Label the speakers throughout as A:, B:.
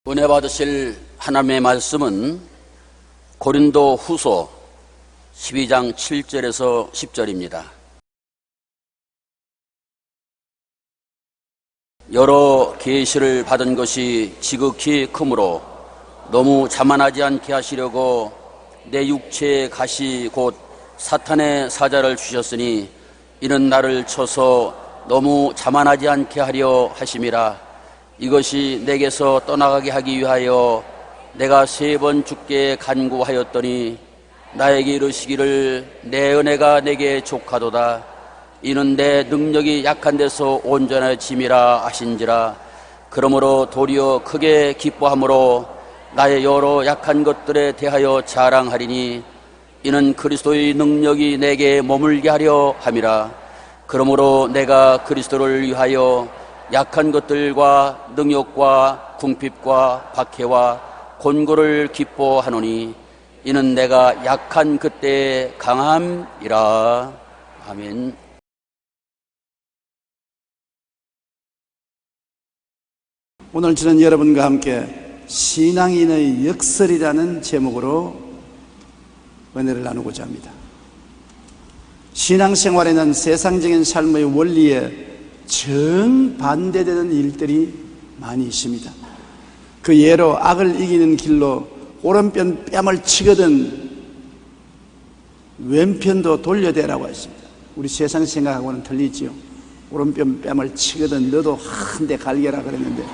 A: 은혜 받으실 하나님의 말씀은 고린도 후서 12장 7절에서 10절입니다. 여러 계시를 받은 것이 지극히 크므로 너무 자만하지 않게 하시려고 내 육체의 가시 곧 사탄의 사자를 주셨으니 이는 나를 쳐서 너무 자만하지 않게 하려 하심이라. 이것이 내게서 떠나가게 하기 위하여 내가 3번 주께 간구하였더니 나에게 이르시기를 내 은혜가 내게 족하도다. 이는 내 능력이 약한 데서 온전해짐이라 하신지라. 그러므로 도리어 크게 기뻐함으로 나의 여러 약한 것들에 대하여 자랑하리니 이는 그리스도의 능력이 내게 머물게 하려 함이라. 그러므로 내가 그리스도를 위하여 약한 것들과 능욕과 궁핍과 박해와 곤고를 기뻐하노니 이는 내가 약한 그때의 강함이라. 아멘.
B: 오늘 저는 여러분과 함께 신앙인의 역설이라는 제목으로 은혜를 나누고자 합니다. 신앙생활에는 세상적인 삶의 원리에 정반대되는 일들이 많이 있습니다. 그 예로 악을 이기는 길로 오른편 뺨을 치거든 왼편도 돌려대라고 했습니다. 우리 세상 생각하고는 틀리지요. 오른편 뺨을 치거든 너도 한 대 갈겨라 그랬는데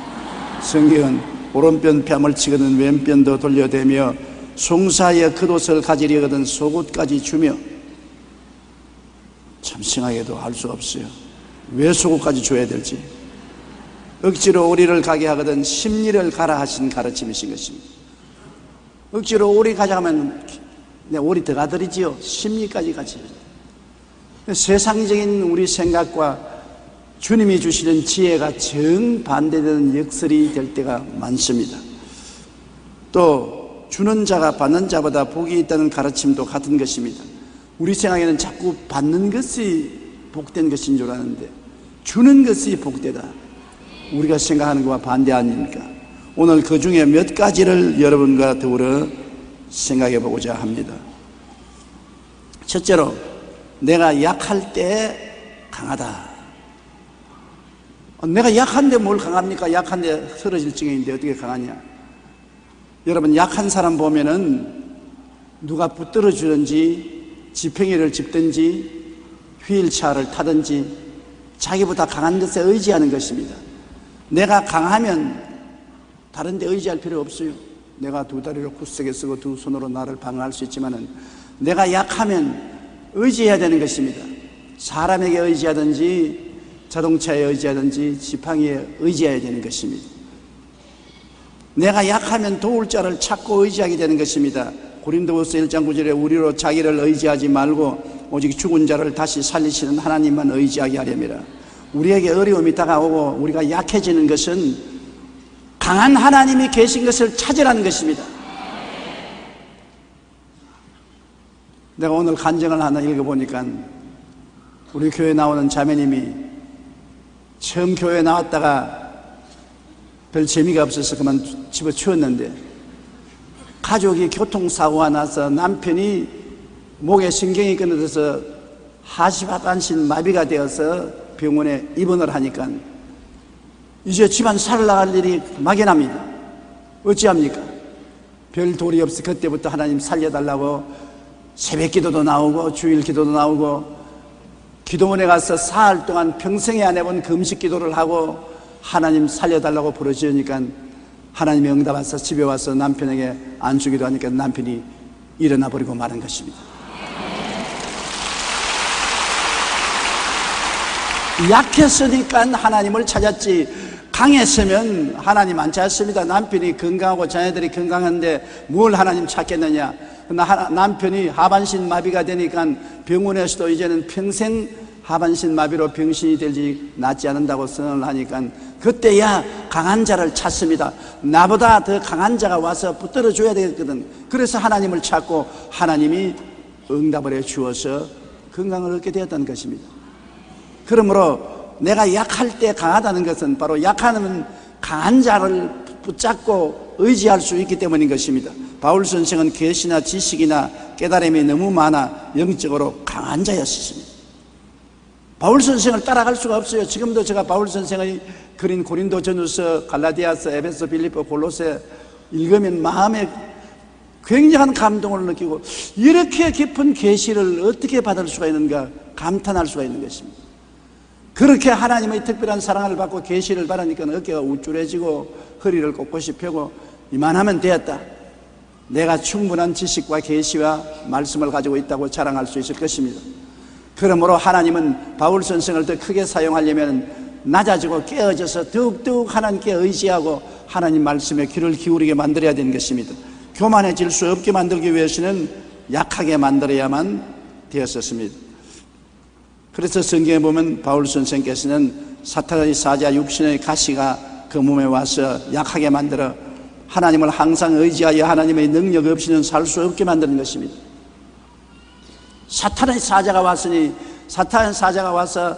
B: 성경은 오른편 뺨을 치거든 왼편도 돌려대며 송사에 겉옷을 가지려거든 속옷까지 주며. 참 생각해도 알 수 없어요. 왜 속옷까지 줘야 될지. 억지로 오리를 가게 하거든 심리를 가라 하신 가르침이신 것입니다. 억지로 오리 가져가면 내 오리 더 가드리지요. 심리까지 같이. 세상적인 우리 생각과 주님이 주시는 지혜가 정반대되는 역설이 될 때가 많습니다. 또 주는 자가 받는 자보다 복이 있다는 가르침도 같은 것입니다. 우리 생각에는 자꾸 받는 것이 복된 것인 줄 아는데 주는 것이 복되다. 우리가 생각하는 것과 반대 아닙니까? 오늘 그 중에 몇 가지를 여러분과 더불어 생각해 보고자 합니다. 첫째로, 내가 약할 때 강하다. 내가 약한데 뭘 강합니까? 약한데 쓰러질 지경인데 어떻게 강하냐? 여러분, 약한 사람 보면은 누가 붙들어 주든지 지팡이를 짚든지 휠체어를 타든지 자기보다 강한 것에 의지하는 것입니다. 내가 강하면 다른 데 의지할 필요 없어요. 내가 2다리를 굳세게 쓰고 2손으로 나를 방어할 수 있지만은 내가 약하면 의지해야 되는 것입니다. 사람에게 의지하든지 자동차에 의지하든지 지팡이에 의지해야 되는 것입니다. 내가 약하면 도울 자를 찾고 의지하게 되는 것입니다. 고린도후서 1장 9절에 우리로 자기를 의지하지 말고 오직 죽은 자를 다시 살리시는 하나님만 의지하게 하려니라. 우리에게 어려움이 다가오고 우리가 약해지는 것은 강한 하나님이 계신 것을 찾으라는 것입니다. 내가 오늘 간증을 하나 읽어보니까 우리 교회에 나오는 자매님이 처음 교회에 나왔다가 별 재미가 없어서 그만 집어치웠는데 가족이 교통사고가 나서 남편이 목에 신경이 끊어져서 하시반신 마비가 되어서 병원에 입원을 하니까 이제 집안 살아나갈 일이 막연합니다. 어찌합니까? 별 도리 없이 그때부터 하나님 살려달라고 새벽 기도도 나오고 주일 기도도 나오고 기도원에 가서 사흘 동안 평생에 안 해본 금식 기도를 하고 하나님 살려달라고 부르짖으니까 하나님이 응답하셔서 집에 와서 남편에게 안수기도 하니까 남편이 일어나 버리고 마는 것입니다. 약했으니까 하나님을 찾았지 강했으면 하나님 안 찾았습니다. 남편이 건강하고 자녀들이 건강한데 뭘 하나님 찾겠느냐. 남편이 하반신 마비가 되니까 병원에서도 이제는 평생 하반신 마비로 병신이 될지 낫지 않는다고 선언을 하니까 그때야 강한 자를 찾습니다. 나보다 더 강한 자가 와서 붙들어 줘야 되거든. 그래서 하나님을 찾고 하나님이 응답을 해 주어서 건강을 얻게 되었다는 것입니다. 그러므로 내가 약할 때 강하다는 것은 바로 약하면 강한 자를 붙잡고 의지할 수 있기 때문인 것입니다. 바울 선생은 계시나 지식이나 깨달음이 너무 많아 영적으로 강한 자였습니다. 바울 선생을 따라갈 수가 없어요. 지금도 제가 바울 선생의 그린 고린도 전후서, 갈라디아서, 에베소, 빌립보, 골로새 읽으면 마음에 굉장한 감동을 느끼고 이렇게 깊은 계시를 어떻게 받을 수가 있는가 감탄할 수가 있는 것입니다. 그렇게 하나님의 특별한 사랑을 받고 계시를 받으니까 어깨가 우쭐해지고 허리를 꼿꼿이 펴고 이만하면 되었다. 내가 충분한 지식과 계시와 말씀을 가지고 있다고 자랑할 수 있을 것입니다. 그러므로 하나님은 바울 선생을 더 크게 사용하려면 낮아지고 깨어져서 더욱더욱 하나님께 의지하고 하나님 말씀에 귀를 기울이게 만들어야 되는 것입니다. 교만해질 수 없게 만들기 위해서는 약하게 만들어야만 되었었습니다. 그래서 성경에 보면 바울 선생께서는 사탄의 사자 육신의 가시가 그 몸에 와서 약하게 만들어 하나님을 항상 의지하여 하나님의 능력 없이는 살 수 없게 만드는 것입니다. 사탄의 사자가 왔으니 사탄의 사자가 와서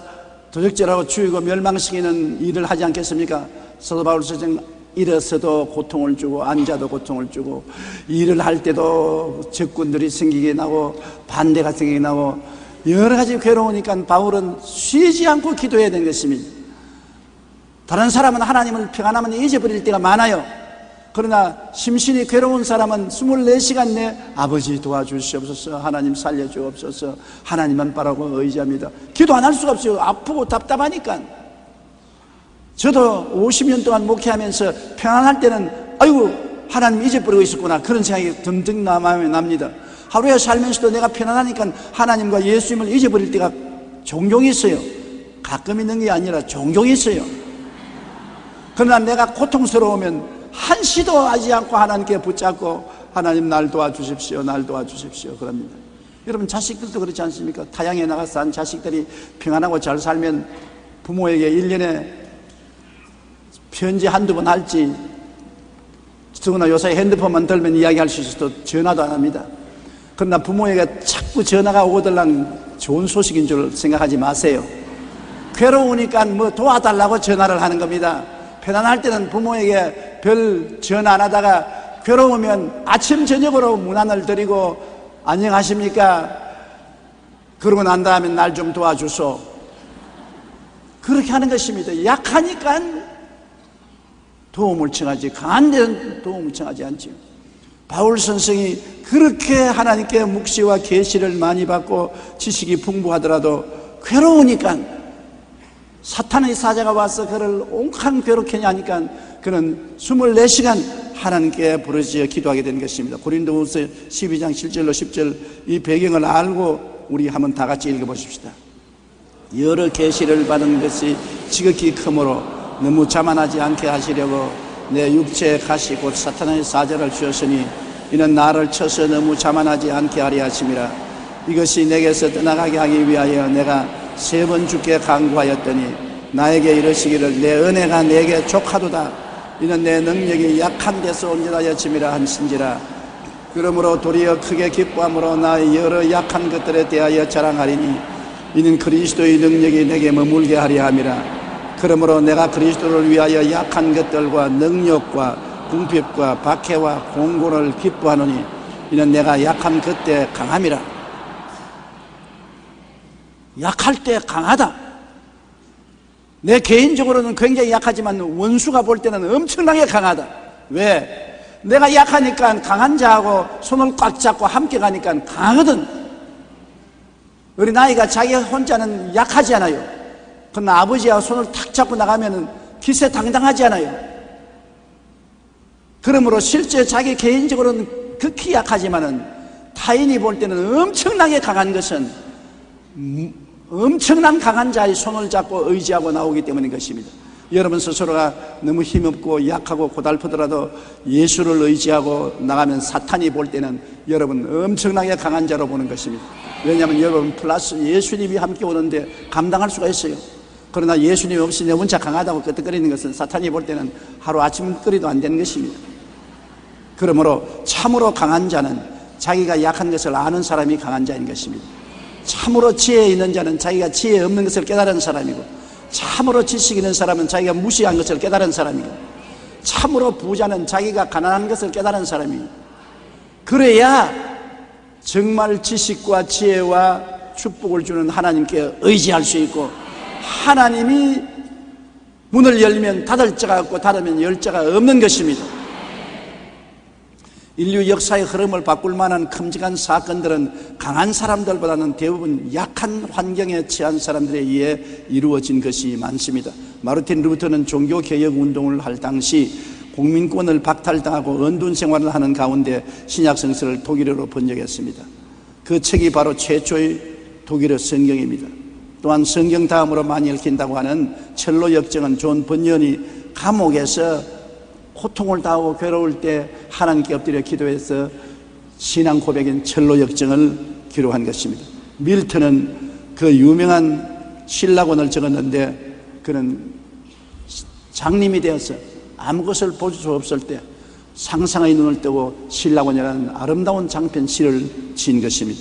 B: 도적질하고 죽이고 멸망시키는 일을 하지 않겠습니까? 사도 바울 선생 일어서도 고통을 주고 앉아도 고통을 주고 일을 할 때도 적군들이 생기게 나고 반대가 생기게 나고 여러 가지 괴로우니까 바울은 쉬지 않고 기도해야 되는 것입니다. 다른 사람은 하나님을 평안하면 잊어버릴 때가 많아요. 그러나 심신이 괴로운 사람은 24시간 내 아버지 도와주시옵소서, 하나님 살려주옵소서, 하나님만 바라고 의지합니다. 기도 안 할 수가 없어요. 아프고 답답하니까. 저도 50년 동안 목회하면서 평안할 때는 아이고 하나님 잊어버리고 있었구나 그런 생각이 듬뿍 마음에 납니다. 하루에 살면서도 내가 편안하니까 하나님과 예수님을 잊어버릴 때가 종종 있어요. 가끔 있는 게 아니라 종종 있어요. 그러나 내가 고통스러우면 한시도 하지 않고 하나님께 붙잡고 하나님 날 도와주십시오, 날 도와주십시오 그럽니다. 여러분 자식들도 그렇지 않습니까? 타향에 나가서 한 자식들이 평안하고 잘 살면 부모에게 1년에 편지 한두 번 할지, 더구나 요새 핸드폰만 들면 이야기할 수 있어도 전화도 안 합니다. 그러나 부모에게 자꾸 전화가 오들랑 좋은 소식인 줄 생각하지 마세요. 괴로우니까 뭐 도와달라고 전화를 하는 겁니다. 편안할 때는 부모에게 별 전화 안 하다가 괴로우면 아침 저녁으로 문안을 드리고 안녕하십니까 그러고 난 다음에 날 좀 도와주소 그렇게 하는 것입니다. 약하니까 도움을 청하지 강한 데는 도움을 청하지 않지요. 바울 선생이 그렇게 하나님께 묵시와 계시를 많이 받고 지식이 풍부하더라도 괴로우니까 사탄의 사자가 와서 그를 옹캉 괴롭게 하니까 그는 24시간 하나님께 부르짖어 기도하게 된 것입니다. 고린도후서 12장 7절로 10절 이 배경을 알고 우리 한번 다 같이 읽어보십시다. 여러 계시를 받은 것이 지극히 크므로 너무 자만하지 않게 하시려고 내 육체의 가시 곧 사탄의 사자를 주었으니 이는 나를 쳐서 너무 자만하지 않게 하려 하심이라. 이것이 내게서 떠나가게 하기 위하여 내가 3번 주께 간구하였더니 나에게 이르시기를 내 은혜가 내게 족하도다. 이는 내 능력이 약한 데서 온전하여 짐이라 한신지라. 그러므로 도리어 크게 기뻐함으로 나의 여러 약한 것들에 대하여 자랑하리니 이는 그리스도의 능력이 내게 머물게 하려 함이라. 그러므로 내가 그리스도를 위하여 약한 것들과 능력과 궁핍과 박해와 공고를 기뻐하노니 이는 내가 약한 그때 강함이라. 약할 때 강하다. 내 개인적으로는 굉장히 약하지만 원수가 볼 때는 엄청나게 강하다. 왜? 내가 약하니까 강한 자하고 손을 꽉 잡고 함께 가니까 강하거든. 우리 나이가 자기 혼자는 약하지 않아요. 그러나 아버지와 손을 탁 잡고 나가면 기세당당하지 않아요. 그러므로 실제 자기 개인적으로는 극히 약하지만은 타인이 볼 때는 엄청나게 강한 것은 엄청난 강한 자의 손을 잡고 의지하고 나오기 때문인 것입니다. 여러분 스스로가 너무 힘없고 약하고 고달프더라도 예수를 의지하고 나가면 사탄이 볼 때는 여러분 엄청나게 강한 자로 보는 것입니다. 왜냐하면 여러분 플러스 예수님이 함께 오는데 감당할 수가 있어요. 그러나 예수님 없이 내 혼자 강하다고 끄떡거리는 것은 사탄이 볼 때는 하루아침거리도 안 되는 것입니다. 그러므로 참으로 강한 자는 자기가 약한 것을 아는 사람이 강한 자인 것입니다. 참으로 지혜 있는 자는 자기가 지혜 없는 것을 깨달은 사람이고, 참으로 지식 있는 사람은 자기가 무시한 것을 깨달은 사람이고, 참으로 부자는 자기가 가난한 것을 깨달은 사람이에요. 그래야 정말 지식과 지혜와 축복을 주는 하나님께 의지할 수 있고, 하나님이 문을 열면 닫을 자가 없고 닫으면 열 자가 없는 것입니다. 인류 역사의 흐름을 바꿀 만한 큼직한 사건들은 강한 사람들보다는 대부분 약한 환경에 처한 사람들에 의해 이루어진 것이 많습니다. 마르틴 루터는 종교개혁 운동을 할 당시 공민권을 박탈당하고 언둔 생활을 하는 가운데 신약 성서를 독일어로 번역했습니다. 그 책이 바로 최초의 독일어 성경입니다. 또한 성경 다음으로 많이 읽힌다고 하는 첼로 역정은 존 번연이 감옥에서 고통을 당하고 괴로울 때 하나님께 엎드려 기도해서 신앙 고백인 첼로 역정을 기록한 것입니다. 밀턴은 그 유명한 신라곤을 적었는데, 그는 장님이 되어서 아무것을 볼 수 없을 때 상상의 눈을 뜨고 신라곤이라는 아름다운 장편 시를 지은 것입니다.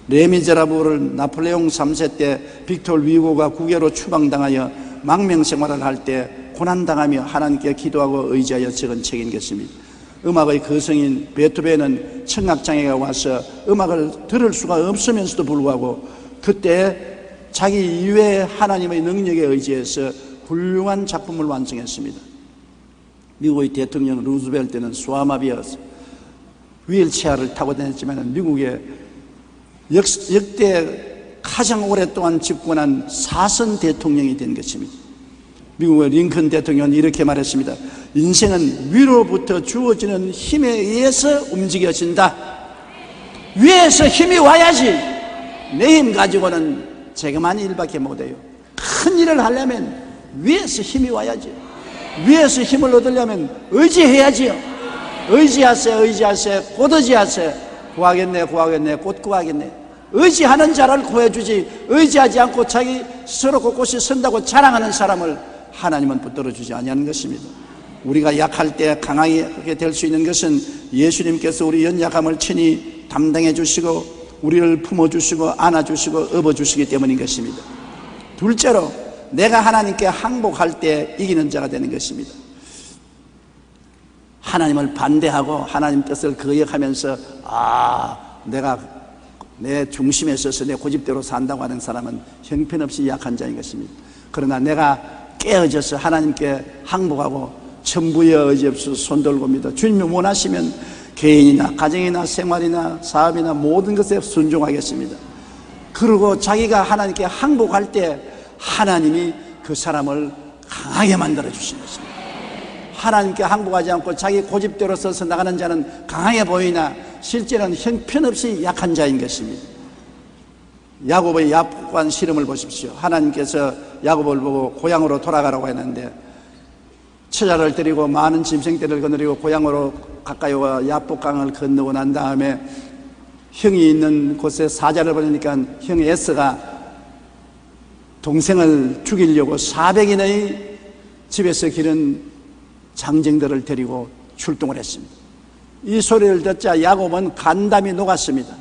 B: 레미제라블을 나폴레옹 3세 때 빅토르 위고가 국외로 추방당하여 망명생활을 할 때 고난당하며 하나님께 기도하고 의지하여 적은 책인 것입니다. 음악의 거성인 베토벤은 청각장애가 와서 음악을 들을 수가 없으면서도 불구하고 그때 자기 이외의 하나님의 능력에 의지해서 훌륭한 작품을 완성했습니다. 미국의 대통령 루즈벨트는 소아마비여서 휠체어를 타고 다녔지만 미국의 역대 가장 오랫동안 집권한 사선 대통령이 된 것입니다. 미국의 링컨 대통령은 이렇게 말했습니다. 인생은 위로부터 주어지는 힘에 의해서 움직여진다. 위에서 힘이 와야지. 내 힘 가지고는 제가만 일밖에 못해요. 큰 일을 하려면 위에서 힘이 와야지. 위에서 힘을 얻으려면 의지해야지요. 의지하세요. 의지하세요. 곧 의지하세요. 구하겠네 구하겠네 곧 구하겠네. 의지하는 자를 구해주지, 의지하지 않고 자기 스스로 곳곳이 선다고 자랑하는 사람을 하나님은 붙들어주지 아니하는 것입니다. 우리가 약할 때 강하게 될 수 있는 것은 예수님께서 우리 연약함을 친히 담당해 주시고 우리를 품어주시고 안아주시고 업어주시기 때문인 것입니다. 둘째로, 내가 하나님께 항복할 때 이기는 자가 되는 것입니다. 하나님을 반대하고 하나님 뜻을 거역하면서 내가 내 중심에 서서 내 고집대로 산다고 하는 사람은 형편없이 약한 자인 것입니다. 그러나 내가 깨어져서 하나님께 항복하고 천부에 의지 없어 손들고 믿어 주님이 원하시면 개인이나 가정이나 생활이나 사업이나 모든 것에 순종하겠습니다. 그리고 자기가 하나님께 항복할 때 하나님이 그 사람을 강하게 만들어 주시는 것입니다. 하나님께 항복하지 않고 자기 고집대로 서서 나가는 자는 강하게 보이나 실제는 형편없이 약한 자인 것입니다. 야곱의 야복한 시름을 보십시오. 하나님께서 야곱을 보고 고향으로 돌아가라고 했는데 처자를 데리고 많은 짐승떼를 거느리고 고향으로 가까이 와 야복강을 건너고 난 다음에 형이 있는 곳에 사자를 보내니까 형 에서가 동생을 죽이려고 400인의 집에서 기른 장정들을 데리고 출동을 했습니다. 이 소리를 듣자 야곱은 간담이 녹았습니다.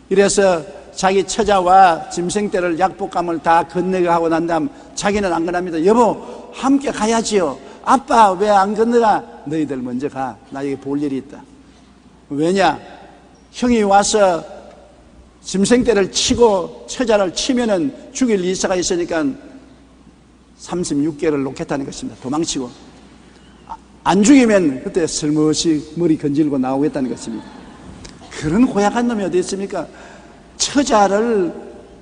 B: 이래서 자기 처자와 짐승떼를 약복감을 다 건너게 하고 난 다음 자기는 안 건납니다. 여보, 함께 가야지요. 아빠 왜 안 건너가? 너희들 먼저 가. 나에게 볼 일이 있다. 왜냐? 형이 와서 짐승떼를 치고 처자를 치면은 죽일 이사가 있으니까 36개를 놓겠다는 것입니다. 도망치고. 안 죽이면 그때 슬며시 머리 건질고 나오겠다는 것입니다. 그런 고약한 놈이 어디 있습니까? 처자를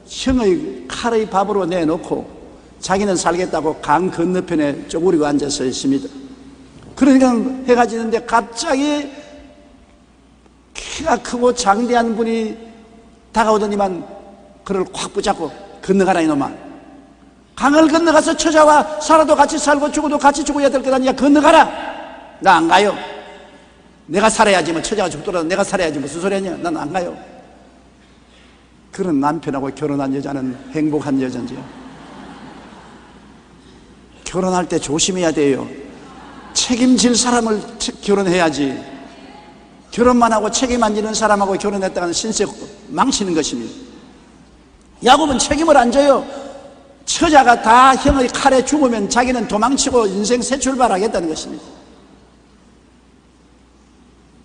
B: 형의 칼의 밥으로 내놓고 자기는 살겠다고 강 건너편에 쪼그리고 앉아서 있습니다. 그러니까 해가 지는데 갑자기 키가 크고 장대한 분이 다가오더니만 그를 콱 붙잡고 건너가라 이놈아. 강을 건너가서 처자와 살아도 같이 살고 죽어도 같이 죽어야 될 것 아니야. 건너가라. 나 안 가요. 내가 살아야지. 뭐 처자가 죽더라도 내가 살아야지. 무슨 소리 하냐. 난 안 가요. 그런 남편하고 결혼한 여자는 행복한 여자인지요. 결혼할 때 조심해야 돼요. 책임질 사람을 결혼해야지. 결혼만 하고 책임 안 지는 사람하고 결혼했다가는 신세 망치는 것입니다. 야곱은 책임을 안 져요. 처자가 다 형의 칼에 죽으면 자기는 도망치고 인생 새 출발하겠다는 것입니다.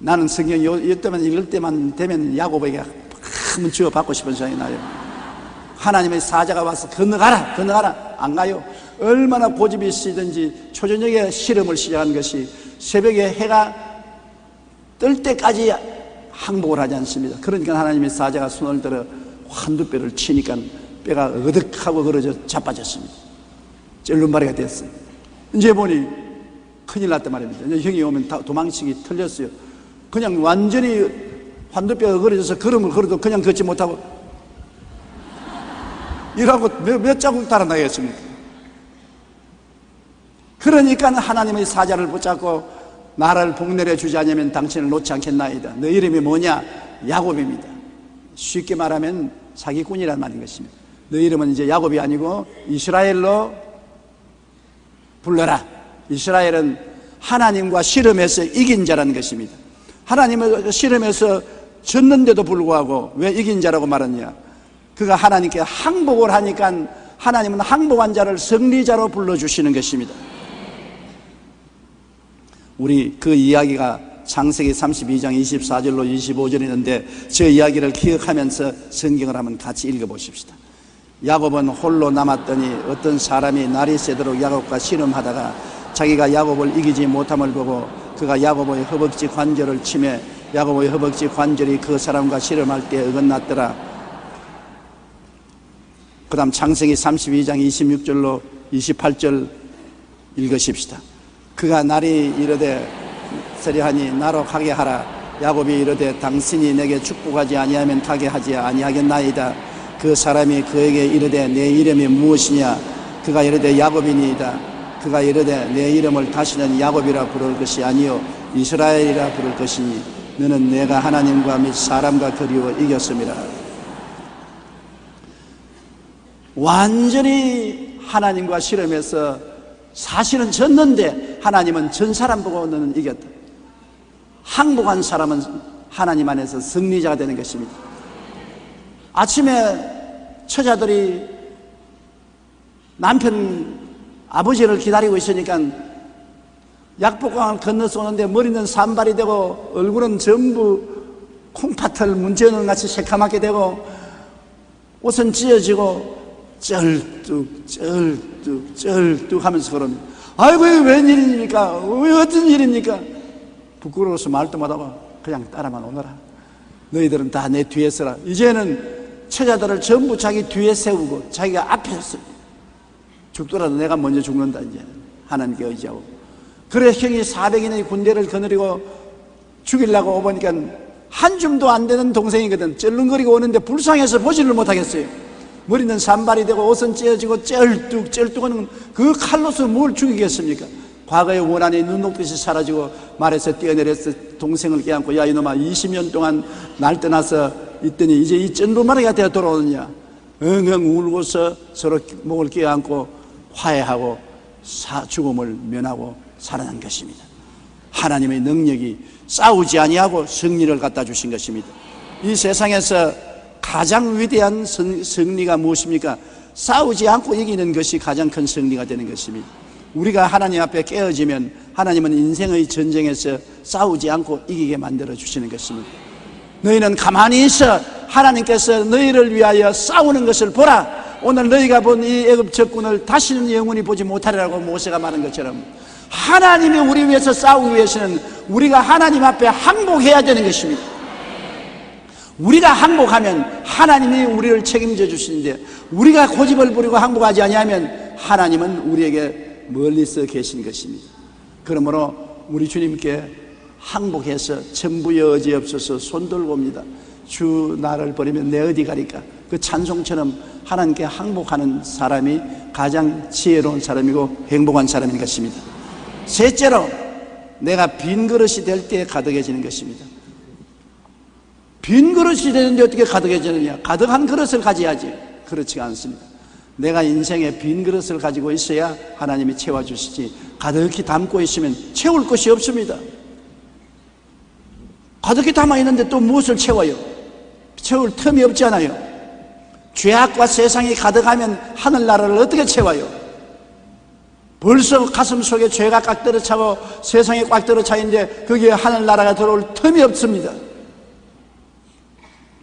B: 나는 성경 이때만 읽을 때만 되면 야곱에게 한번 주워받고 싶은 생각이 나요. 하나님의 사자가 와서 건너가라, 건너가라. 안 가요. 얼마나 고집이 있으든지 초저녁에 실험을 시작한 것이 새벽에 해가 뜰 때까지 항복을 하지 않습니다. 그러니까 하나님의 사자가 손을 들어 한두 뼈를 치니까 뼈가 어득하고 그러져 자빠졌습니다. 쩔눈바리가 됐어요. 이제 보니 큰일 났단 말입니다. 이제 형이 오면 다 도망치기 틀렸어요. 그냥 완전히 한두 뼈가 그러져서 걸음을 걸어도 그냥 걷지 못하고 이라고 몇 자국 달아나겠습니까? 그러니까 하나님의 사자를 붙잡고 나를 복내려 주지 않으면 당신을 놓지 않겠나이다. 너 이름이 뭐냐? 야곱입니다. 쉽게 말하면 사기꾼이란 말인 것입니다. 너 이름은 이제 야곱이 아니고 이스라엘로 불러라. 이스라엘은 하나님과 실험에서 이긴 자라는 것입니다. 하나님의 실험에서 졌는데도 불구하고 왜 이긴 자라고 말하냐? 그가 하나님께 항복을 하니까 하나님은 항복한 자를 승리자로 불러주시는 것입니다. 우리 그 이야기가 창세기 32장 24절로 25절 있는데 저 이야기를 기억하면서 성경을 한번 같이 읽어보십시다. 야곱은 홀로 남았더니 어떤 사람이 날이 새도록 야곱과 씨름하다가 자기가 야곱을 이기지 못함을 보고 그가 야곱의 허벅지 관절을 치매 야곱의 허벅지 관절이 그 사람과 씨름할 때 어긋났더라. 그 다음 창세기 32장 26절로 28절 읽으십시다. 그가 날이 이르되 서리하니 나로 가게 하라. 야곱이 이르되 당신이 내게 축복하지 아니하면 가게 하지 아니하겠나이다. 그 사람이 그에게 이르되 내 이름이 무엇이냐? 그가 이르되 야곱이니이다. 그가 이르되 내 이름을 다시는 야곱이라 부를 것이 아니요 이스라엘이라 부를 것이니 너는 내가 하나님과 및 사람과 그리워 이겼음이라. 완전히 하나님과 실험해서 사실은 졌는데 하나님은 전 사람 보고 너는 이겼다. 항복한 사람은 하나님 안에서 승리자가 되는 것입니다. 아침에 처자들이 남편 아버지를 기다리고 있으니까 약복강을 건너서 오는데 머리는 산발이 되고 얼굴은 전부 콩팥을 문제는 같이 새카맣게 되고 옷은 찢어지고 쩔뚝 하면서 그럽니다. 아이고 이게 웬일입니까? 왜 어떤 일입니까? 부끄러워서 말도 못하고 그냥 따라만 오너라. 너희들은 다 내 뒤에 서라. 이제는 처자들을 전부 자기 뒤에 세우고 자기가 앞에 서 죽더라도 내가 먼저 죽는다. 이제 하나님께 의지하고. 그래 형이 400인의 군대를 거느리고 죽이려고 오보니까 한 줌도 안 되는 동생이거든. 쩔렁거리고 오는데 불쌍해서 보지를 못하겠어요. 머리는 산발이 되고 옷은 찢어지고 쩔뚝하는 그 칼로서 뭘 죽이겠습니까? 과거의 원한이 눈 녹듯이 사라지고 말에서 뛰어내려서 동생을 껴안고 야 이놈아 20년 동안 날 떠나서 있더니 이제 이 쩐루마리가 되어 돌아오느냐. 엉엉 울고서 서로 목을 껴안고 화해하고 죽음을 면하고 살아난 것입니다. 하나님의 능력이 싸우지 아니하고 승리를 갖다 주신 것입니다. 이 세상에서 가장 위대한 승리가 무엇입니까? 싸우지 않고 이기는 것이 가장 큰 승리가 되는 것입니다. 우리가 하나님 앞에 깨어지면 하나님은 인생의 전쟁에서 싸우지 않고 이기게 만들어 주시는 것입니다. 너희는 가만히 있어 하나님께서 너희를 위하여 싸우는 것을 보라. 오늘 너희가 본 이 애굽 적군을 다시는 영원히 보지 못하리라고 모세가 말한 것처럼 하나님이 우리 위해서 싸우기 위해서는 우리가 하나님 앞에 항복해야 되는 것입니다. 우리가 항복하면 하나님이 우리를 책임져 주시는데 우리가 고집을 부리고 항복하지 아니하면 하나님은 우리에게 멀리서 계신 것입니다. 그러므로 우리 주님께 항복해서 천부여 어지없어서 손들고 옵니다. 주 나를 버리면 내 어디 가리까? 그 찬송처럼 하나님께 항복하는 사람이 가장 지혜로운 사람이고 행복한 사람인 것입니다. 셋째로 내가 빈 그릇이 될 때 가득해지는 것입니다. 빈 그릇이 되는데 어떻게 가득해지느냐? 가득한 그릇을 가져야지. 그렇지가 않습니다. 내가 인생에 빈 그릇을 가지고 있어야 하나님이 채워주시지 가득히 담고 있으면 채울 것이 없습니다. 가득히 담아 있는데 또 무엇을 채워요? 채울 틈이 없잖아요. 죄악과 세상이 가득하면 하늘나라를 어떻게 채워요? 벌써 가슴 속에 죄가 꽉 들어차고 세상에 꽉 들어차 있는데 거기에 하늘나라가 들어올 틈이 없습니다.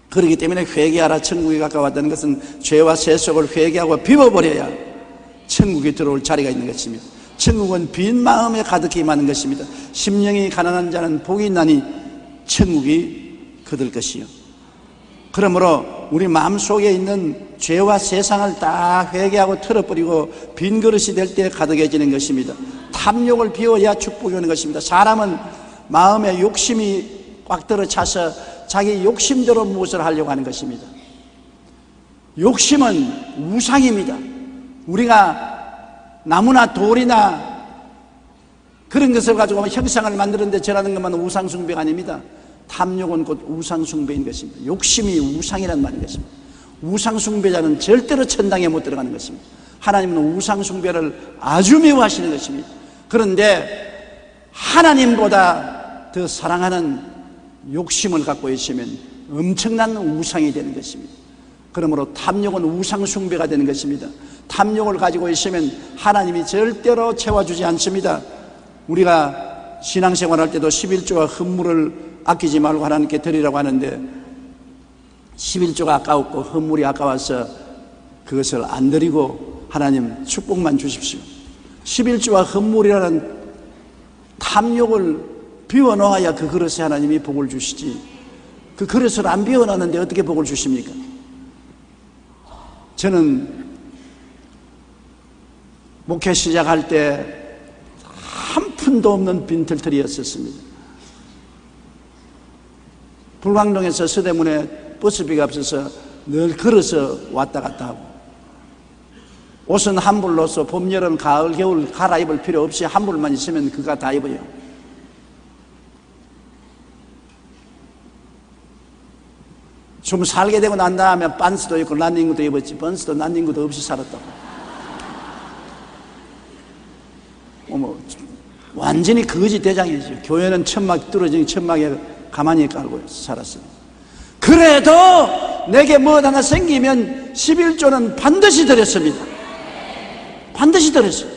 B: 그렇기 때문에 회개하라, 천국이 가까웠다는 것은 죄와 세속을 회개하고 비워버려야 천국이 들어올 자리가 있는 것입니다. 천국은 빈 마음에 가득히 임하는 것입니다. 심령이 가난한 자는 복이 있나니 천국이 그들 것이요. 그러므로 우리 마음속에 있는 죄와 세상을 다 회개하고 털어버리고 빈 그릇이 될 때 가득해지는 것입니다. 탐욕을 비워야 축복이 오는 것입니다. 사람은 마음에 욕심이 꽉 들어차서 자기 욕심대로 무엇을 하려고 하는 것입니다. 욕심은 우상입니다. 우리가 나무나 돌이나 그런 것을 가지고 형상을 만드는데 절하는 것만 우상숭배가 아닙니다. 탐욕은 곧 우상숭배인 것입니다. 욕심이 우상이란 말인 것입니다. 우상숭배자는 절대로 천당에 못 들어가는 것입니다. 하나님은 우상숭배를 아주 미워하시는 것입니다. 그런데 하나님보다 더 사랑하는 욕심을 갖고 있으면 엄청난 우상이 되는 것입니다. 그러므로 탐욕은 우상숭배가 되는 것입니다. 탐욕을 가지고 있으면 하나님이 절대로 채워주지 않습니다. 우리가 신앙생활할 때도 11조와 헌물을 아끼지 말고 하나님께 드리라고 하는데 11조가 아까웠고 헌물이 아까워서 그것을 안 드리고 하나님 축복만 주십시오. 11조와 헌물이라는 탐욕을 비워놓아야 그 그릇에 하나님이 복을 주시지, 그 그릇을 안 비워놨는데 어떻게 복을 주십니까? 저는 목회 시작할 때 한 푼도 없는 빈털터리였었습니다. 불광동에서 서대문에 버스비가 없어서 늘 걸어서 왔다 갔다 하고, 옷은 한 벌로서 봄, 여름, 가을, 겨울 갈아입을 필요 없이 한 벌만 있으면 그가 다 입어요. 좀 살게 되고 난 다음에 반스도 입고 란닝구도 입었지, 반스도 란닝구도 없이 살았다고. 완전히 거지 대장이죠. 교회는 천막 뚫어진 천막에 가만히 깔고 살았어요. 그래도 내게 뭐 하나 생기면 11조는 반드시 드렸습니다. 반드시 드렸어요.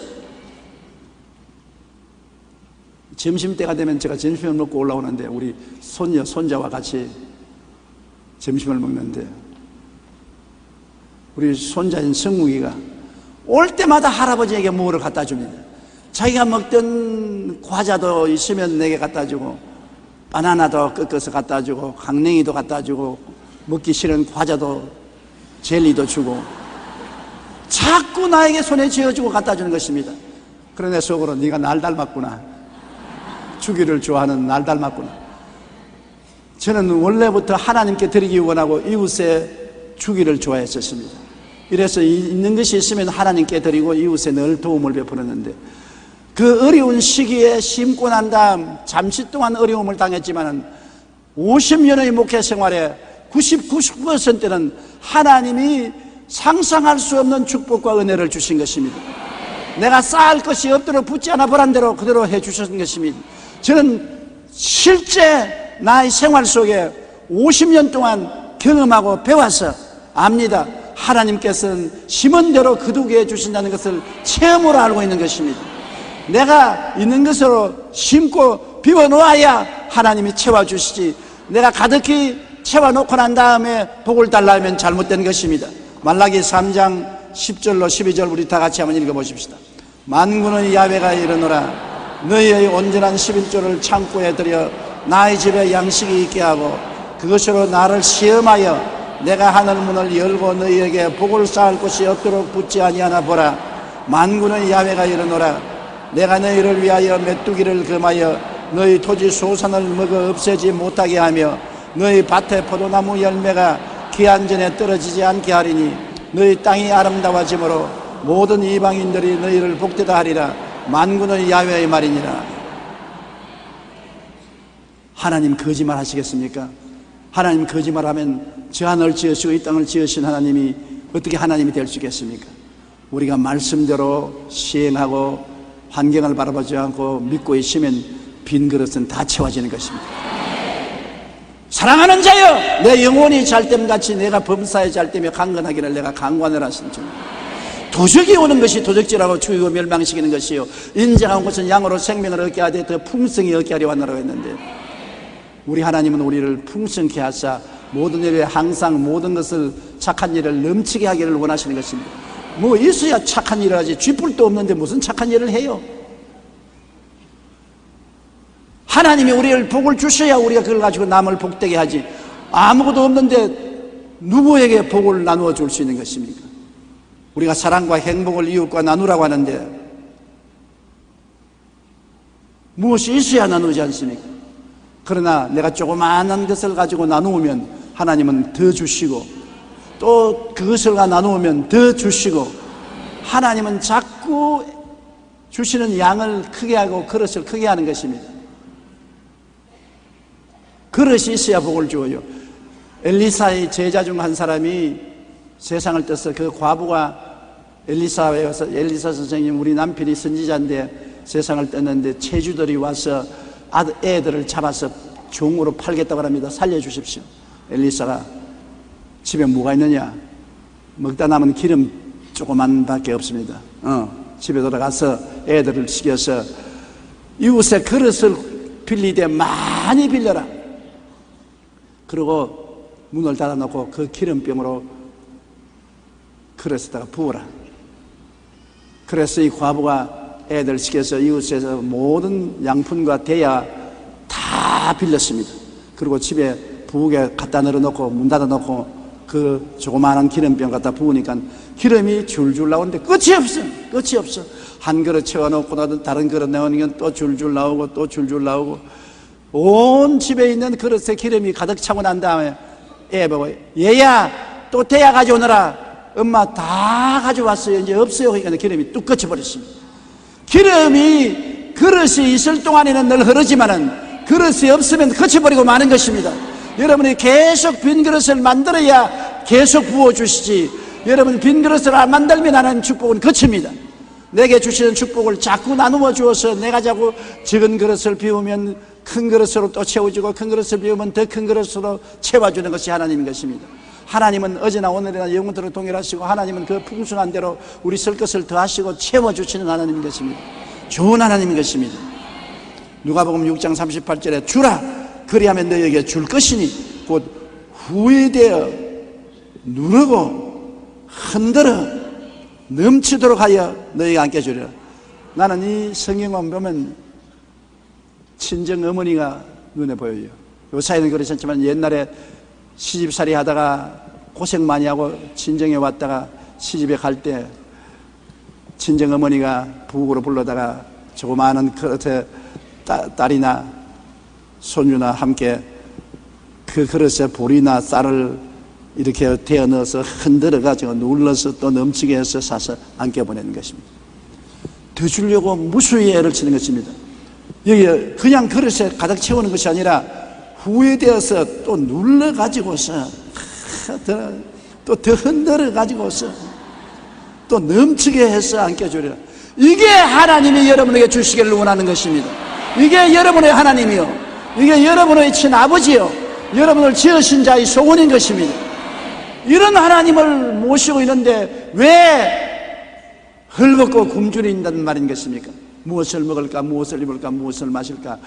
B: 점심때가 되면 제가 점심을 먹고 올라오는데 우리 손녀, 손자와 같이 점심을 먹는데 우리 손자인 성욱이가 올 때마다 할아버지에게 뭐를 갖다 줍니다. 자기가 먹던 과자도 있으면 내게 갖다 주고, 바나나도 꺾어서 갖다 주고, 강냉이도 갖다 주고, 먹기 싫은 과자도 젤리도 주고, 자꾸 나에게 손에 쥐어주고 갖다 주는 것입니다. 그러나 속으로 네가 날 닮았구나, 주기를 좋아하는 날 닮았구나. 저는 원래부터 하나님께 드리기 원하고 이웃에 주기를 좋아했었습니다. 이래서 있는 것이 있으면 하나님께 드리고 이웃에 늘 도움을 베풀었는데, 그 어려운 시기에 심고 난 다음 잠시 동안 어려움을 당했지만 50년의 목회 생활에 99%는 하나님이 상상할 수 없는 축복과 은혜를 주신 것입니다. 내가 쌓을 것이 없도록 붙지 않아 보란 대로 그대로 해주신 것입니다. 저는 실제 나의 생활 속에 50년 동안 경험하고 배워서 압니다. 하나님께서는 심은 대로 거두게 해주신다는 것을 체험으로 알고 있는 것입니다. 내가 있는 것으로 심고 비워놓아야 하나님이 채워주시지, 내가 가득히 채워놓고 난 다음에 복을 달라 하면 잘못된 것입니다. 말라기 3장 10절로 12절 우리 다 같이 한번 읽어보십시다. 만군의 야훼가 이르노라, 너희의 온전한 11조를 창고에 들여 나의 집에 양식이 있게 하고 그것으로 나를 시험하여 내가 하늘문을 열고 너희에게 복을 쌓을 곳이 없도록 붙지 아니하나 보라. 만군의 야훼가 이르노라, 내가 너희를 위하여 메뚜기를 금하여 너희 토지 소산을 먹어 없애지 못하게 하며 너희 밭에 포도나무 열매가 기한 전에 떨어지지 않게 하리니 너희 땅이 아름다워지므로 모든 이방인들이 너희를 복되다 하리라. 만군의 야훼의 말이니라. 하나님 거짓말 하시겠습니까? 하나님 거짓말하면 저 하늘을 지으시고 이 땅을 지으신 하나님이 어떻게 하나님이 될 수 있겠습니까? 우리가 말씀대로 시행하고 환경을 바라보지 않고 믿고 있으면 빈 그릇은 다 채워지는 것입니다. 사랑하는 자여, 내 영혼이 잘됨같이 내가 범사에 잘되며 강건하기를 내가 강관을 하신 줄. 도적이 오는 것이 도적질하고 죽이고 멸망시키는 것이요 인자한 것은 양으로 생명을 얻게 하되 더 풍성히 얻게 하려 왔노라고 했는데, 우리 하나님은 우리를 풍성케 하사 모든 일에 항상 모든 것을 착한 일을 넘치게 하기를 원하시는 것입니다. 뭐 있어야 착한 일을 하지, 쥐뿔도 없는데 무슨 착한 일을 해요? 하나님이 우리를 복을 주셔야 우리가 그걸 가지고 남을 복되게 하지, 아무것도 없는데 누구에게 복을 나누어 줄 수 있는 것입니까? 우리가 사랑과 행복을 이웃과 나누라고 하는데 무엇이 있어야 나누지 않습니까? 그러나 내가 조그마한 것을 가지고 나누면 하나님은 더 주시고, 또 그것을 나누면 더 주시고, 하나님은 자꾸 주시는 양을 크게 하고 그릇을 크게 하는 것입니다. 그릇이 있어야 복을 주어요. 엘리사의 제자 중 한 사람이 세상을 떠서 그 과부가 엘리사에 와서, 엘리사 선생님, 우리 남편이 선지자인데 세상을 떴는데 체주들이 와서 애들을 잡아서 종으로 팔겠다고 합니다. 살려주십시오. 엘리사가 집에 뭐가 있느냐? 먹다 남은 기름 조그만밖에 없습니다. 집에 돌아가서 애들을 시켜서 이웃의 그릇을 빌리되 많이 빌려라. 그리고 문을 닫아놓고 그 기름병으로 그릇에다가 부어라. 그래서 이 과부가 애들 시켜서 이웃에서 모든 양푼과 대야 다 빌렸습니다. 그리고 집에 부엌에 갖다 널어놓고 문 닫아놓고 그 조그마한 기름병 갖다 부으니까 기름이 줄줄 나오는데 끝이 없어. 끝이 없어. 한 그릇 채워놓고 다른 그릇 내오니까 또 줄줄 나오고 또 줄줄 나오고, 온 집에 있는 그릇에 기름이 가득 차고 난 다음에 애 보고, 얘야 또 대야 가져오너라. 엄마 다 가져왔어요. 이제 없어요. 그러니까 기름이 뚝 꺼져버렸습니다. 기름이 그릇이 있을 동안에는 늘 흐르지만은 그릇이 없으면 거쳐버리고 마는 것입니다. 여러분이 계속 빈 그릇을 만들어야 계속 부어주시지, 여러분 빈 그릇을 안 만들면 하는 축복은 거칩니다. 내게 주시는 축복을 자꾸 나누어 주어서 내가 자꾸 적은 그릇을 비우면 큰 그릇으로 또 채워주고, 큰 그릇을 비우면 더 큰 그릇으로 채워주는 것이 하나님인 것입니다. 하나님은 어제나 오늘이나 영원토록 동일하시고, 하나님은 그 풍성한 대로 우리 쓸 것을 더하시고 채워주시는 하나님인 것입니다. 좋은 하나님인 것입니다. 누가복음 6장 38절에 주라, 그리하면 너희에게 줄 것이니 곧 후회되어 누르고 흔들어 넘치도록 하여 너희가 함께 주리라. 나는 이 성경만 보면 친정 어머니가 눈에 보여요. 요사이는 그러셨지만 옛날에 시집살이 하다가 고생 많이 하고 친정에 왔다가 시집에 갈 때 친정 어머니가 부엌으로 불러다가 조그마한 그릇에 딸이나 손주나 함께 그 그릇에 보리나 쌀을 이렇게 데워 넣어서 흔들어 가지고 눌러서 또 넘치게 해서 사서 안겨 보내는 것입니다. 더 주려고 무수히 애를 치는 것입니다. 여기 그냥 그릇에 가득 채우는 것이 아니라 후회되어서 또 눌러 가지고서 또 더 흔들어 가지고서 또 넘치게 해서 안겨주리라. 이게 하나님이 여러분에게 주시기를 원하는 것입니다. 이게 여러분의 하나님이요, 이게 여러분의 친아버지요, 여러분을 지으신 자의 소원인 것입니다. 이런 하나님을 모시고 있는데 왜 헐벗고 굶주린다는 말인 것입니까? 무엇을 먹을까, 무엇을 입을까, 무엇을 마실까,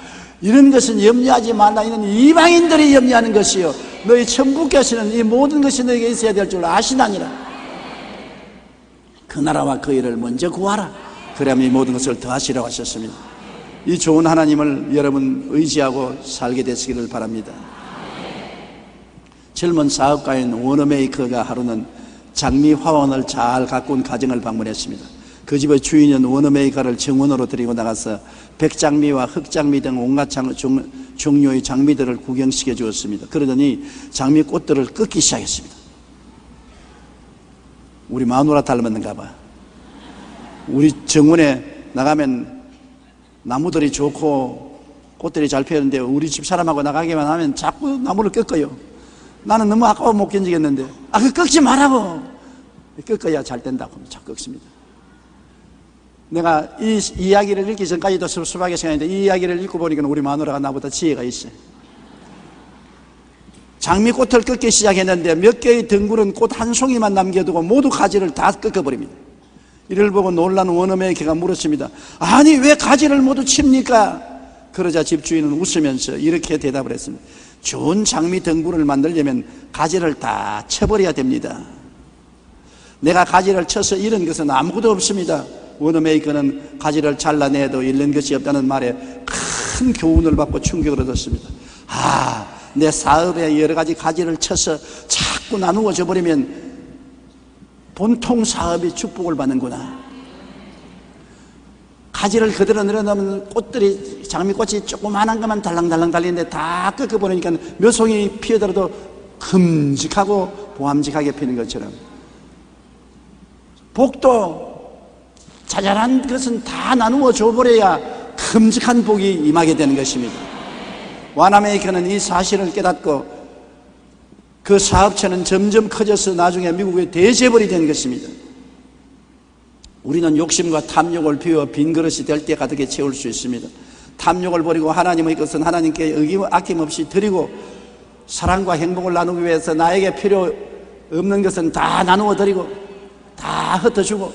B: 이런 것은 염려하지 말라. 이는 이방인들이 염려하는 것이요, 너희 천국께서는 이 모든 것이 너에게 있어야 될 줄 아시나니라. 그 나라와 그 일을 먼저 구하라. 그러면 이 모든 것을 더하시라고 하셨습니다. 이 좋은 하나님을 여러분 의지하고 살게 되시기를 바랍니다. 젊은 사업가인 워너메이커가 하루는 장미 화원을 잘 가꾼 가정을 방문했습니다. 그 집의 주인은 워너메이커를 정원으로 데리고 나가서 백장미와 흑장미 등 온갖 종류의 장미들을 구경시켜 주었습니다. 그러더니 장미꽃들을 꺾기 시작했습니다. 우리 마누라 닮았는가 봐. 우리 정원에 나가면 나무들이 좋고 꽃들이 잘 피었는데 우리 집 사람하고 나가기만 하면 자꾸 나무를 꺾어요. 나는 너무 아까워 못 견디겠는데, 그 꺾지 말라고. 꺾어야 잘 된다고 자꾸 꺾습니다. 내가 이 이야기를 읽기 전까지도 수박의 시간인데 이 이야기를 읽고 보니까 우리 마누라가 나보다 지혜가 있어요. 장미꽃을 꺾기 시작했는데 몇 개의 덩굴은 꽃 한 송이만 남겨두고 모두 가지를 다 꺾어버립니다. 이를 보고 놀란 원어메이커가 물었습니다. 아니 왜 가지를 모두 칩니까? 그러자 집주인은 웃으면서 이렇게 대답을 했습니다. 좋은 장미 덩굴을 만들려면 가지를 다 쳐버려야 됩니다. 내가 가지를 쳐서 잃은 것은 아무것도 없습니다. 원어메이커는 가지를 잘라내도 잃는 것이 없다는 말에 큰 교훈을 받고 충격을 얻었습니다. 내 사업에 여러 가지 가지를 쳐서 자꾸 나누어져 버리면 본통 사업이 축복을 받는구나. 가지를 그대로 늘어놓으면 꽃들이, 장미꽃이 조그만한 것만 달랑달랑 달리는데 다 꺾어버리니까 몇 송이 피어들어도 큼직하고 보암직하게 피는 것처럼, 복도 자잘한 것은 다 나누어 줘버려야 큼직한 복이 임하게 되는 것입니다. 와나메이커는 이 사실을 깨닫고 그 사업체는 점점 커져서 나중에 미국의 대재벌이 된 것입니다. 우리는 욕심과 탐욕을 비워 빈 그릇이 될 때 가득히 채울 수 있습니다. 탐욕을 버리고 하나님의 것은 하나님께 아낌없이 드리고, 사랑과 행복을 나누기 위해서 나에게 필요 없는 것은 다 나누어 드리고 다 흩어주고,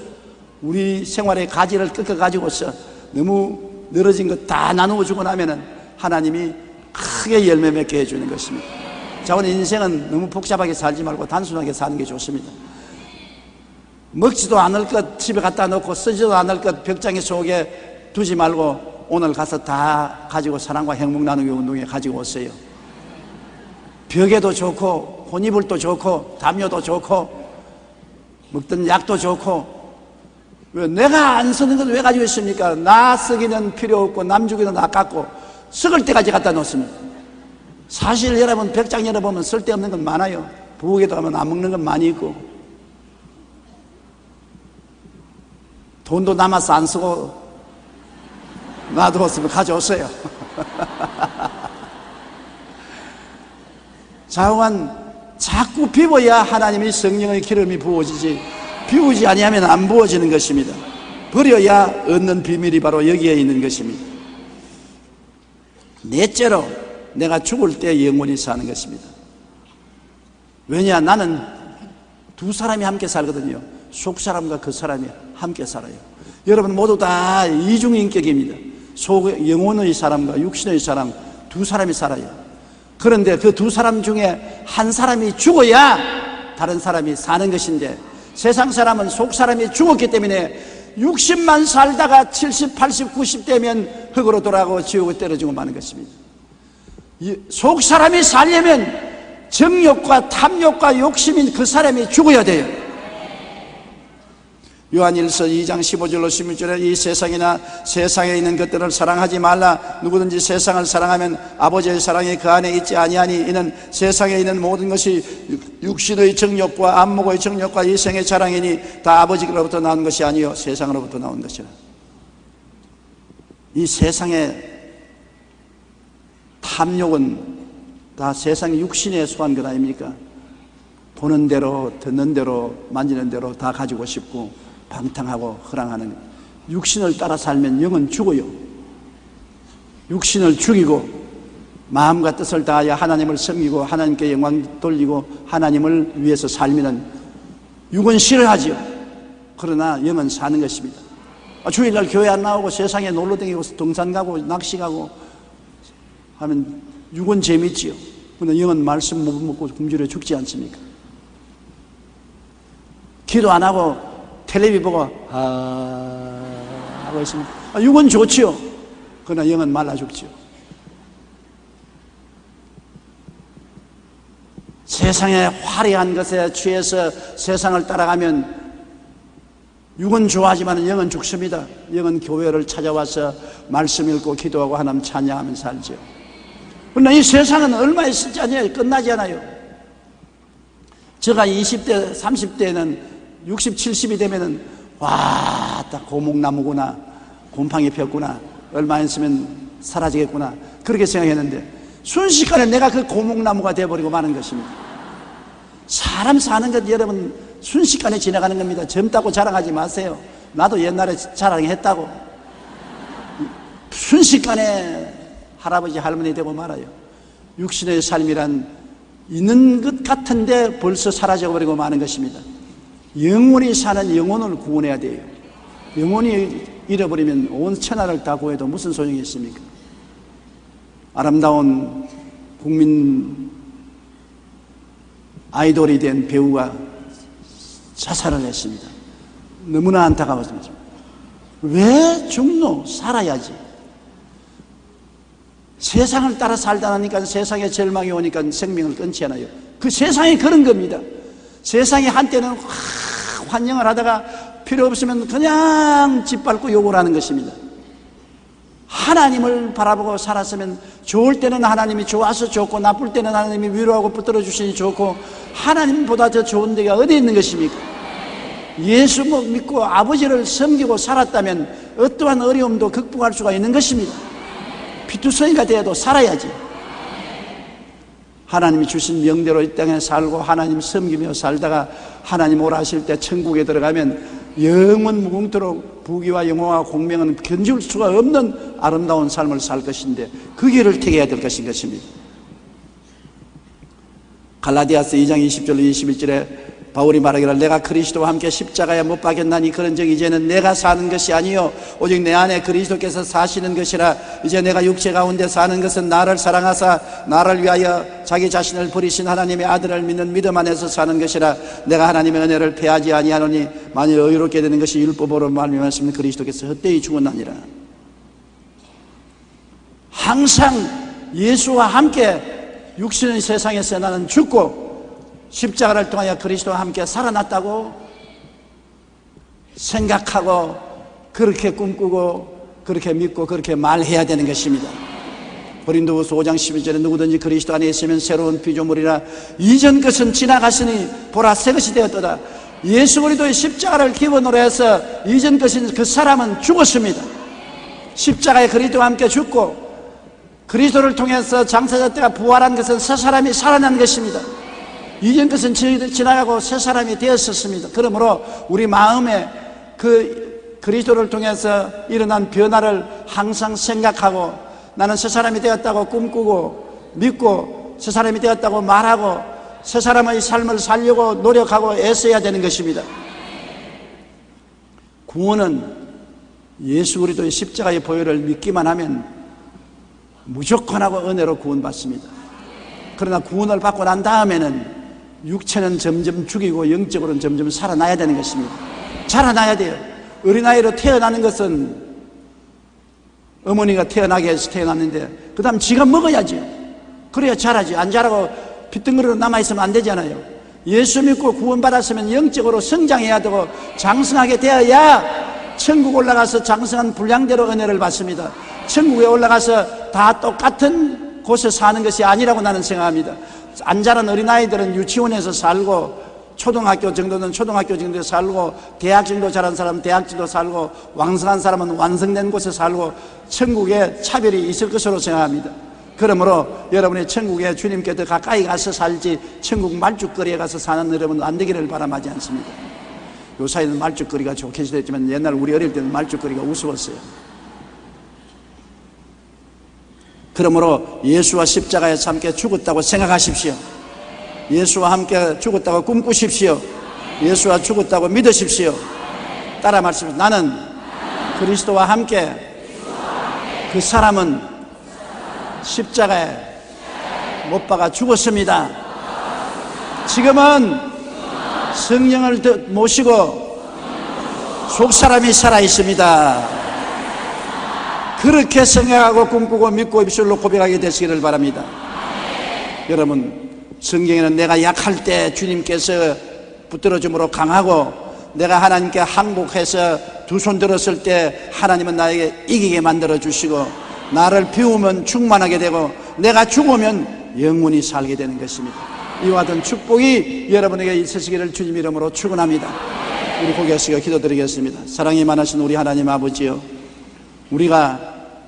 B: 우리 생활의 가지를 꺾어가지고서 너무 늘어진 것 다 나누어 주고 나면은 하나님이 크게 열매 맺게 해주는 것입니다. 자, 오늘 인생은 너무 복잡하게 살지 말고 단순하게 사는 게 좋습니다. 먹지도 않을 것 집에 갖다 놓고 쓰지도 않을 것 벽장에 속에 두지 말고 오늘 가서 다 가지고 사랑과 행복 나누기 운동에 가지고 오세요. 벽에도 좋고 혼이불도 좋고 담요도 좋고 먹던 약도 좋고, 왜 내가 안 쓰는 건 왜 가지고 있습니까? 나 쓰기는 필요 없고 남 주기는 아깝고 썩을 때까지 갖다 놓습니다. 사실 여러분 벽장 열어보면 쓸데없는 건 많아요. 부엌에도 가면 안 먹는 건 많이 있고, 돈도 남아서 안 쓰고 놔두었으면 가져오세요. 자꾸만 자꾸 비워야 하나님의 성령의 기름이 부어지지, 비우지 아니하면 안 부어지는 것입니다. 버려야 얻는 비밀이 바로 여기에 있는 것입니다. 넷째로, 내가 죽을 때 영원히 사는 것입니다. 왜냐, 나는 두 사람이 함께 살거든요. 속 사람과 그 사람이 함께 살아요. 여러분 모두 다 이중인격입니다. 영혼의 사람과 육신의 사람, 두 사람이 살아요. 그런데 그 두 사람 중에 한 사람이 죽어야 다른 사람이 사는 것인데, 세상 사람은 속 사람이 죽었기 때문에 60만 살다가 70, 80, 90 되면 흙으로 돌아가고 지옥에 떨어지고 마는 것입니다. 속 사람이 살려면 정욕과 탐욕과 욕심인 그 사람이 죽어야 돼요. 요한일서 2장 15절로 16절에 이 세상에 있는 것들을 사랑하지 말라. 누구든지 세상을 사랑하면 아버지의 사랑이 그 안에 있지 아니하니, 이는 세상에 있는 모든 것이 육신의 정욕과 안목의 정욕과 이생의 자랑이니 다 아버지로부터 나온 것이 아니요 세상으로부터 나온 것이라. 이 세상의 탐욕은 다 세상의 육신에 속한 것 아닙니까? 보는 대로 듣는 대로 만지는 대로 다 가지고 싶고 방탕하고 허랑하는, 육신을 따라 살면 영은 죽어요. 육신을 죽이고 마음과 뜻을 다하여 하나님을 섬기고 하나님께 영광 돌리고 하나님을 위해서 살면은 육은 싫어하지요. 그러나 영은 사는 것입니다. 주일날 교회 안 나오고 세상에 놀러 다니고 등산 가고 낚시 가고 하면 육은 재밌지요. 그러나 영은 말씀 못 먹고 굶주려 죽지 않습니까? 기도 안 하고 텔레비 보고 하고 있으면 육은 좋지요. 그러나 영은 말라 죽지요. 세상의 화려한 것에 취해서 세상을 따라가면 육은 좋아하지만 영은 죽습니다. 영은 교회를 찾아와서 말씀 읽고 기도하고 하나님 찬양하며 살죠. 그러나 이 세상은 얼마 있을지 아니에요. 끝나지 않아요. 제가 20대 30대는 60, 70이 되면은 와, 딱 고목나무구나, 곰팡이 폈구나, 얼마 있으면 사라지겠구나, 그렇게 생각했는데 순식간에 내가 그 고목나무가 되어버리고 마는 것입니다. 사람 사는 것 여러분 순식간에 지나가는 겁니다. 젊다고 자랑하지 마세요. 나도 옛날에 자랑했다고. 순식간에 할아버지 할머니 되고 말아요. 육신의 삶이란 있는 것 같은데 벌써 사라져버리고 마는 것입니다. 영원히 사는 영혼을 구원해야 돼요. 영혼이 잃어버리면 온 천하를 다 구해도 무슨 소용이 있습니까? 아름다운 국민 아이돌이 된 배우가 자살을 했습니다. 너무나 안타까웠습니다. 왜 죽노? 살아야지. 세상을 따라 살다 보니까 세상에 절망이 오니까 생명을 끊지 않아요. 그 세상이 그런 겁니다. 세상이 한때는 환영을 하다가 필요 없으면 그냥 짓밟고 욕을 하는 것입니다. 하나님을 바라보고 살았으면 좋을 때는 하나님이 좋아서 좋고 나쁠 때는 하나님이 위로하고 붙들어 주시니 좋고 하나님보다 더 좋은 데가 어디 있는 것입니까? 예수 믿고 아버지를 섬기고 살았다면 어떠한 어려움도 극복할 수가 있는 것입니다. 피투성이가 되어도 살아야지. 하나님이 주신 명대로 이 땅에 살고 하나님 섬기며 살다가 하나님 오라 하실 때 천국에 들어가면 영원 무궁토록 부귀와 영화와 공명은 견줄 수가 없는 아름다운 삶을 살 것인데 그 길을 택해야 될 것인 것입니다. 갈라디아서 2장 20절 21절에 바울이 말하기를 내가 그리스도와 함께 십자가에 못 박였나니 그런즉 이제는 내가 사는 것이 아니요 오직 내 안에 그리스도께서 사시는 것이라. 이제 내가 육체 가운데 사는 것은 나를 사랑하사 나를 위하여 자기 자신을 버리신 하나님의 아들을 믿는 믿음 안에서 사는 것이라. 내가 하나님의 은혜를 패하지 아니하노니 만일 의롭게 되는 것이 율법으로 말미암았으면 그리스도께서 헛되이 죽었나니라. 항상 예수와 함께 육신의 세상에서 나는 죽고 십자가를 통하여 그리스도와 함께 살아났다고 생각하고 그렇게 꿈꾸고 그렇게 믿고 그렇게 말해야 되는 것입니다. 고린도후서 5장 11절에 누구든지 그리스도 안에 있으면 새로운 피조물이라. 이전 것은 지나갔으니 보라 새 것이 되었도다. 예수 그리스도의 십자가를 기본으로 해서 이전 것인 그 사람은 죽었습니다. 십자가에 그리스도와 함께 죽고 그리스도를 통해서 장사자 때가 부활한 것은 새 사람이 살아난 것입니다. 이전 것은 지나가고 새 사람이 되었었습니다. 그러므로 우리 마음에 그 그리스도를 통해서 일어난 변화를 항상 생각하고 나는 새 사람이 되었다고 꿈꾸고 믿고 새 사람이 되었다고 말하고 새 사람의 삶을 살려고 노력하고 애써야 되는 것입니다. 구원은 예수 그리스도의 십자가의 보혈을 믿기만 하면 무조건 하고 은혜로 구원받습니다. 그러나 구원을 받고 난 다음에는 육체는 점점 죽이고 영적으로는 점점 살아나야 되는 것입니다. 자라나야 돼요. 어린아이로 태어나는 것은 어머니가 태어나게 해서 태어났는데 그 다음 지가 먹어야지. 그래야 자라지. 안 자라고 빗덩어리로 남아있으면 안 되잖아요. 예수 믿고 구원받았으면 영적으로 성장해야 되고 장성하게 되어야 천국 올라가서 장성한 분량대로 은혜를 받습니다. 천국에 올라가서 다 똑같은 곳에 사는 것이 아니라고 나는 생각합니다. 안 자란 어린아이들은 유치원에서 살고 초등학교 정도는 초등학교 정도에 살고 대학 정도 자란 사람은 대학 정도 살고 왕성한 사람은 완성된 곳에 살고 천국에 차별이 있을 것으로 생각합니다. 그러므로 여러분이 천국에 주님께 더 가까이 가서 살지 천국 말죽거리에 가서 사는 여러분은 안 되기를 바람하지 않습니다. 요사이는 말죽거리가 좋게 됐지만 옛날 우리 어릴 때는 말죽거리가 우스웠어요. 그러므로 예수와 십자가에서 함께 죽었다고 생각하십시오. 예수와 함께 죽었다고 꿈꾸십시오. 예수와 죽었다고 믿으십시오. 따라 말씀하십시오. 나는 그리스도와 함께 그 사람은 십자가에 못 박아 죽었습니다. 지금은 성령을 모시고 속사람이 살아있습니다. 그렇게 생각하고 꿈꾸고 믿고 입술로 고백하게 되시기를 바랍니다. 여러분, 성경에는 내가 약할 때 주님께서 붙들어줌으로 강하고 내가 하나님께 항복해서 두 손 들었을 때 하나님은 나에게 이기게 만들어 주시고 나를 비우면 충만하게 되고 내가 죽으면 영원히 살게 되는 것입니다. 이와 같은 축복이 여러분에게 있으시기를 주님 이름으로 축원합니다. 우리 고개 숙여 기도드리겠습니다. 사랑이 많으신 우리 하나님 아버지요, 우리가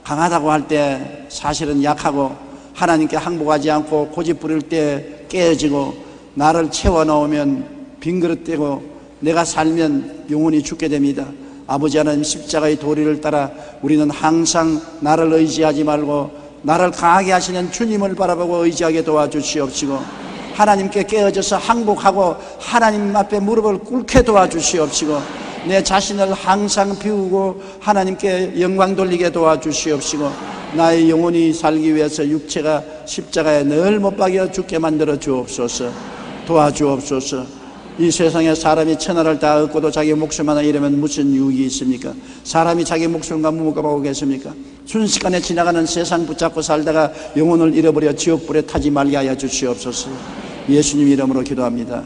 B: 강하다고 할 때 사실은 약하고 하나님께 항복하지 않고 고집 부릴 때 깨어지고 나를 채워넣으면 빈그릇되고 내가 살면 영원히 죽게 됩니다. 아버지 하나님 십자가의 도리를 따라 우리는 항상 나를 의지하지 말고 나를 강하게 하시는 주님을 바라보고 의지하게 도와주시옵시고 하나님께 깨어져서 항복하고 하나님 앞에 무릎을 꿇게 도와주시옵시고 내 자신을 항상 비우고 하나님께 영광 돌리게 도와주시옵시고 나의 영혼이 살기 위해서 육체가 십자가에 늘 못 박여 죽게 만들어 주옵소서. 도와주옵소서. 이 세상에 사람이 천하를 다 얻고도 자기 목숨 하나 잃으면 무슨 유익이 있습니까? 사람이 자기 목숨과 무엇하고 계십니까? 순식간에 지나가는 세상 붙잡고 살다가 영혼을 잃어버려 지옥불에 타지 말게 하여 주시옵소서. 예수님 이름으로 기도합니다.